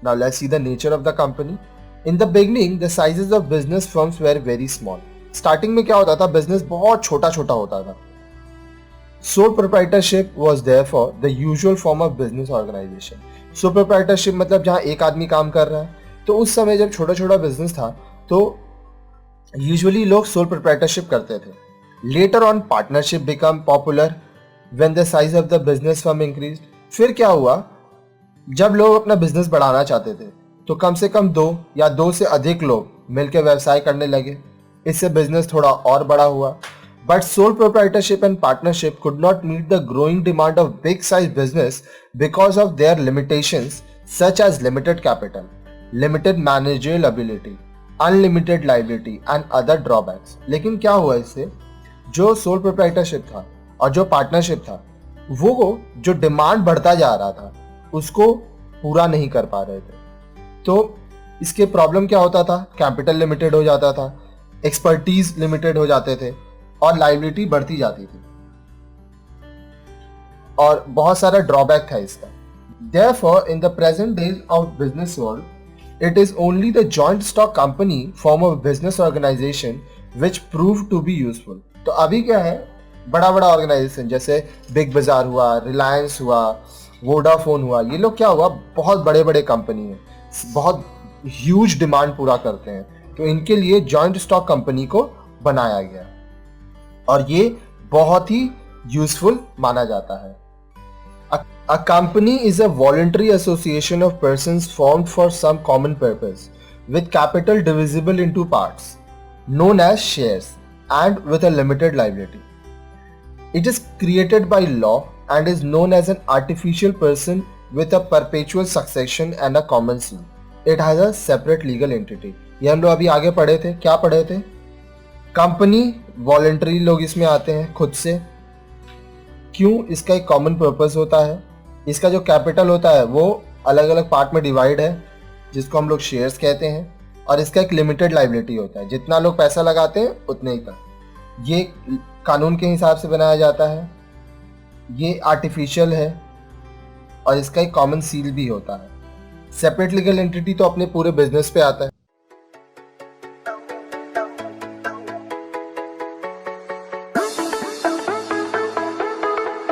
Now let's see the nature of the company. In the beginning, the sizes of business firms were very small. Starting में क्या होता था, business बहुत छोटा छोटा होता था. Sole proprietorship was therefore the usual form of business organization. Sole proprietorship मतलब जहाँ एक आदमी काम कर रहा है. तो उस समय जब छोटा छोटा बिजनेस था तो यूजुअली लोग सोल प्रोप्राइटरशिप करते थे. Later on partnership become popular when the size of the business firm increased. फिर क्या हुआ, जब लोग अपना बिजनेस बढ़ाना चाहते थे तो कम से कम 2 या 2 से अधिक लोग मिलकर व्यवसाय करने लगे. इससे बिजनेस थोड़ा और बड़ा हुआ. But sole proprietorship and partnership could not meet the growing demand of big size business because of their limitations such as limited capital, limited managerial ability, unlimited liability and other drawbacks. लेकिन क्या हुआ, इससे जो sole proprietorship था और जो partnership था वो जो डिमांड बढ़ता जा रहा था उसको पूरा नहीं कर पा रहे थे. तो इसके प्रॉब्लम क्या होता था, कैपिटल लिमिटेड हो जाता था, एक्सपर्टीज लिमिटेड हो जाते थे और लायबिलिटी बढ़ती जाती थी और बहुत सारा ड्रॉबैक था इसका. Therefore, in the present days of business world, it is only the joint stock company form of business organization which proved to be useful. तो अभी क्या है, बड़ा बड़ा ऑर्गेनाइजेशन जैसे बिग बाजार हुआ, रिलायंस हुआ, वोडाफोन हुआ, ये लोग क्या हुआ, बहुत बड़े बड़े कंपनी है, बहुत ह्यूज डिमांड पूरा करते हैं. तो इनके लिए जॉइंट स्टॉक कंपनी को बनाया गया और ये बहुत ही यूजफुल माना जाता है. A company is a voluntary association of persons formed for some common purpose, with capital divisible into parts, known as shares, and with a limited liability. It is created by law and is known as an artificial person with a perpetual succession and a common seat. It has a separate legal entity. ये हम लोग अभी आगे पढ़े थे, क्या पढ़े थे, कंपनी वॉलंटरी लोग इसमें आते हैं खुद से. क्यों, इसका एक कॉमन पर्पस होता है. इसका जो कैपिटल होता है वो अलग अलग पार्ट में डिवाइड है जिसको हम लोग शेयर्स कहते हैं. और इसका एक लिमिटेड लायबिलिटी होता है, जितना लोग पैसा लगाते हैं उतने ही तक. ये कानून के हिसाब से बनाया जाता है, ये आर्टिफिशियल है और इसका एक कॉमन सील भी होता है. सेपरेट लीगल एंटिटी तो अपने पूरे बिजनेस पे आता